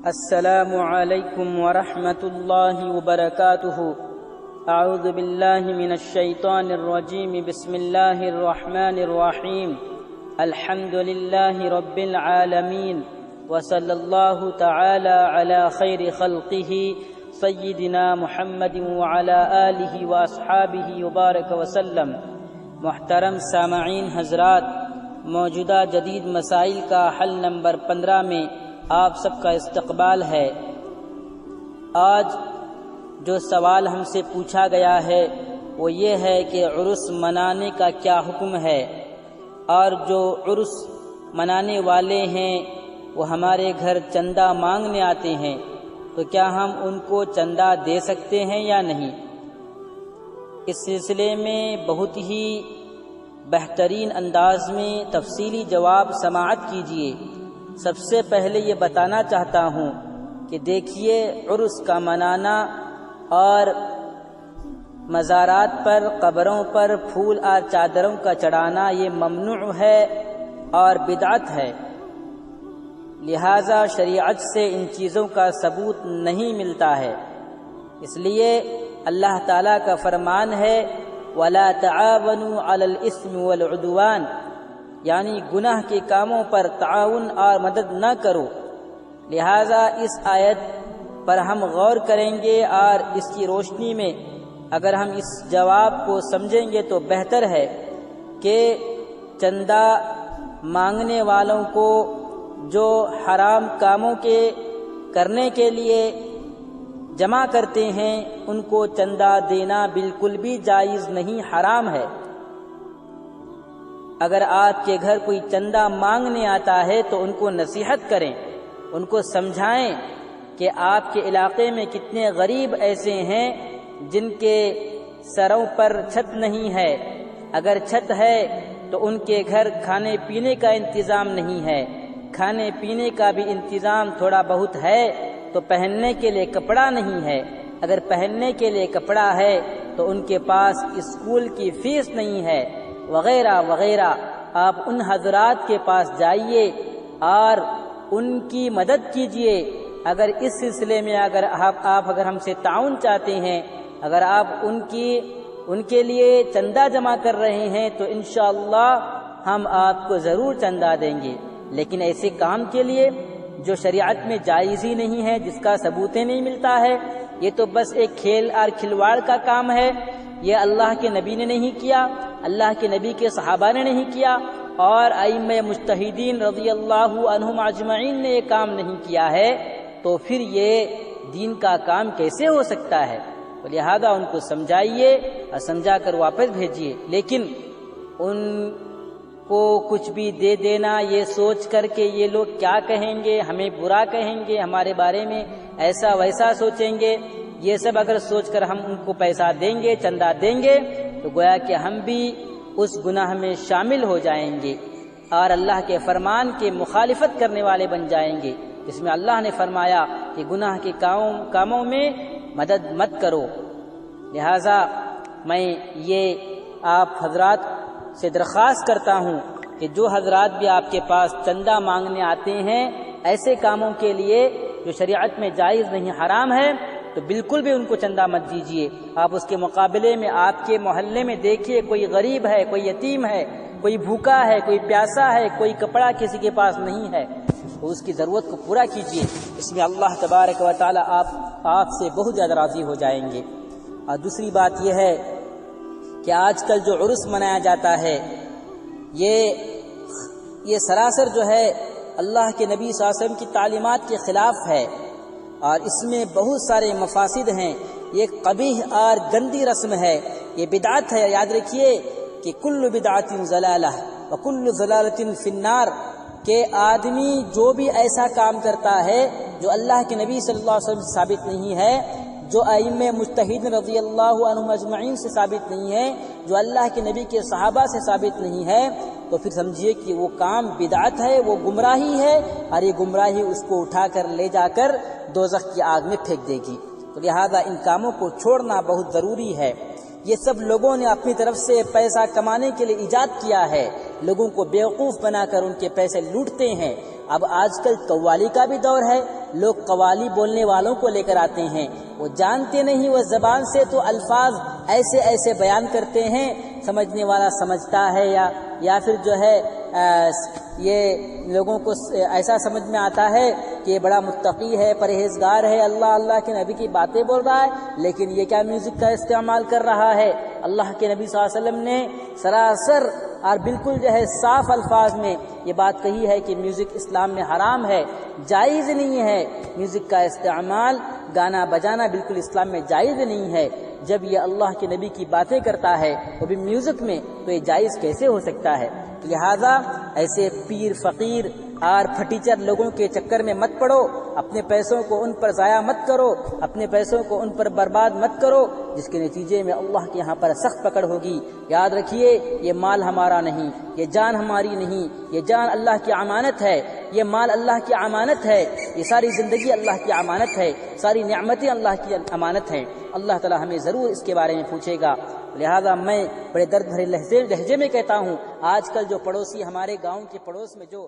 السلام علیکم ورحمۃ اللہ وبرکاتہ۔ اعوذ باللہ من الشیطان الرجیم، بسم اللہ الرحمن الرحیم۔ الحمد للہ رب العالمین، وصلی اللہ تعالی علی خیر خلقہ سیدنا محمد وعلی آلہ واصحابہ وبارک وسلم۔ محترم سامعین حضرات، موجودہ جدید مسائل کا حل نمبر 15 میں آپ سب کا استقبال ہے۔ آج جو سوال ہم سے پوچھا گیا ہے وہ یہ ہے کہ عرس منانے کا کیا حکم ہے، اور جو عرس منانے والے ہیں وہ ہمارے گھر چندہ مانگنے آتے ہیں تو کیا ہم ان کو چندہ دے سکتے ہیں یا نہیں؟ اس سلسلے میں بہت ہی بہترین انداز میں تفصیلی جواب سماعت کیجیے۔ سب سے پہلے یہ بتانا چاہتا ہوں کہ دیکھیے، عرس کا منانا اور مزارات پر، قبروں پر پھول اور چادروں کا چڑھانا یہ ممنوع ہے اور بدعت ہے، لہذا شریعت سے ان چیزوں کا ثبوت نہیں ملتا ہے۔ اس لیے اللہ تعالیٰ کا فرمان ہے وَلَا تَعَاوَنُوا عَلَى الْإِثْمِ وَالْعُدْوَانِ، یعنی گناہ کے کاموں پر تعاون اور مدد نہ کرو۔ لہذا اس آیت پر ہم غور کریں گے اور اس کی روشنی میں اگر ہم اس جواب کو سمجھیں گے تو بہتر ہے کہ چندہ مانگنے والوں کو جو حرام کاموں کے کرنے کے لیے جمع کرتے ہیں ان کو چندہ دینا بالکل بھی جائز نہیں، حرام ہے۔ اگر آپ کے گھر کوئی چندہ مانگنے آتا ہے تو ان کو نصیحت کریں، ان کو سمجھائیں کہ آپ کے علاقے میں کتنے غریب ایسے ہیں جن کے سروں پر چھت نہیں ہے، اگر چھت ہے تو ان کے گھر کھانے پینے کا انتظام نہیں ہے، کھانے پینے کا بھی انتظام تھوڑا بہت ہے تو پہننے کے لیے کپڑا نہیں ہے، اگر پہننے کے لیے کپڑا ہے تو ان کے پاس اسکول کی فیس نہیں ہے، وغیرہ وغیرہ۔ آپ ان حضرات کے پاس جائیے اور ان کی مدد کیجیے۔ اگر اس سلسلے میں اگر ہم سے تعاون چاہتے ہیں، اگر آپ ان کے لیے چندہ جمع کر رہے ہیں تو انشاءاللہ ہم آپ کو ضرور چندہ دیں گے، لیکن ایسے کام کے لیے جو شریعت میں جائز ہی نہیں ہے، جس کا ثبوت نہیں ملتا ہے، یہ تو بس ایک کھیل اور کھلواڑ کا کام ہے۔ یہ اللہ کے نبی نے نہیں کیا، اللہ کے نبی کے صحابہ نے نہیں کیا، اور ائمہ مجتہدین رضی اللہ عنہم اجمعین نے یہ کام نہیں کیا ہے، تو پھر یہ دین کا کام کیسے ہو سکتا ہے؟ تو لہذا ان کو سمجھائیے اور سمجھا کر واپس بھیجیے، لیکن ان کو کچھ بھی دے دینا یہ سوچ کر کے یہ لوگ کیا کہیں گے، ہمیں برا کہیں گے، ہمارے بارے میں ایسا ویسا سوچیں گے، یہ سب اگر سوچ کر ہم ان کو پیسہ دیں گے، چندہ دیں گے تو گویا کہ ہم بھی اس گناہ میں شامل ہو جائیں گے اور اللہ کے فرمان کے مخالفت کرنے والے بن جائیں گے، جس میں اللہ نے فرمایا کہ گناہ کے کاموں میں مدد مت کرو۔ لہذا میں یہ آپ حضرات سے درخواست کرتا ہوں کہ جو حضرات بھی آپ کے پاس چندہ مانگنے آتے ہیں ایسے کاموں کے لیے جو شریعت میں جائز نہیں، حرام ہے، تو بالکل بھی ان کو چندہ مت دیجیے۔ آپ اس کے مقابلے میں آپ کے محلے میں دیکھیے کوئی غریب ہے، کوئی یتیم ہے، کوئی بھوکا ہے، کوئی پیاسا ہے، کوئی کپڑا کسی کے پاس نہیں ہے، تو اس کی ضرورت کو پورا کیجیے۔ اس میں اللہ تبارک و تعالی آپ سے بہت زیادہ راضی ہو جائیں گے۔ اور دوسری بات یہ ہے کہ آج کل جو عرس منایا جاتا ہے یہ سراسر جو ہے اللہ کے نبی صلی اللہ علیہ وسلم کی تعلیمات کے خلاف ہے، اور اس میں بہت سارے مفاسد ہیں، یہ قبیح اور گندی رسم ہے، یہ بدعت ہے۔ یاد رکھیے کہ کل بدعت ضلالہ وکل ضلالۃ فی النار، کہ آدمی جو بھی ایسا کام کرتا ہے جو اللہ کے نبی صلی اللہ علیہ وسلم سے ثابت نہیں ہے، جو ائمہ مجتہدین رضی اللہ عنہم اجمعین سے ثابت نہیں ہے، جو اللہ کے نبی کے صحابہ سے ثابت نہیں ہے، تو پھر سمجھیے کہ وہ کام بدعت ہے، وہ گمراہی ہے، اور یہ گمراہی اس کو اٹھا کر لے جا کر دوزخ کی آگ میں پھینک دے گی۔ تو لہذا ان کاموں کو چھوڑنا بہت ضروری ہے۔ یہ سب لوگوں نے اپنی طرف سے پیسہ کمانے کے لیے ایجاد کیا ہے، لوگوں کو بیوقوف بنا کر ان کے پیسے لوٹتے ہیں۔ اب آج کل قوالی کا بھی دور ہے، لوگ قوالی بولنے والوں کو لے کر آتے ہیں، وہ جانتے نہیں، وہ زبان سے تو الفاظ ایسے ایسے بیان کرتے ہیں، سمجھنے والا سمجھتا ہے یا پھر جو ہے یہ لوگوں کو ایسا سمجھ میں آتا ہے کہ یہ بڑا متقی ہے، پرہیزگار ہے، اللہ اللہ کے نبی کی باتیں بول رہا ہے، لیکن یہ کیا میوزک کا استعمال کر رہا ہے۔ اللہ کے نبی صلی اللہ علیہ وسلم نے سراسر اور بالکل جو ہے صاف الفاظ میں یہ بات کہی ہے کہ میوزک اسلام میں حرام ہے، جائز نہیں ہے میوزک کا استعمال، گانا بجانا بالکل اسلام میں جائز نہیں ہے۔ جب یہ اللہ کے نبی کی باتیں کرتا ہے وہ بھی میوزک میں، تو یہ جائز کیسے ہو سکتا ہے؟ لہذا ایسے پیر فقیر اور پھٹیچر لوگوں کے چکر میں مت پڑو، اپنے پیسوں کو ان پر ضائع مت کرو، اپنے پیسوں کو ان پر برباد مت کرو، جس کے نتیجے میں اللہ کے یہاں پر سخت پکڑ ہوگی۔ یاد رکھیے، یہ مال ہمارا نہیں، یہ جان ہماری نہیں، یہ جان اللہ کی امانت ہے، یہ مال اللہ کی امانت ہے، یہ ساری زندگی اللہ کی امانت ہے، ساری نعمتیں اللہ کی امانت ہیں۔ اللہ تعالی ہمیں ضرور اس کے بارے میں پوچھے گا۔ لہذا میں بڑے درد بھرے لہجے میں کہتا ہوں، آج کل جو پڑوسی ہمارے گاؤں کے پڑوس میں جو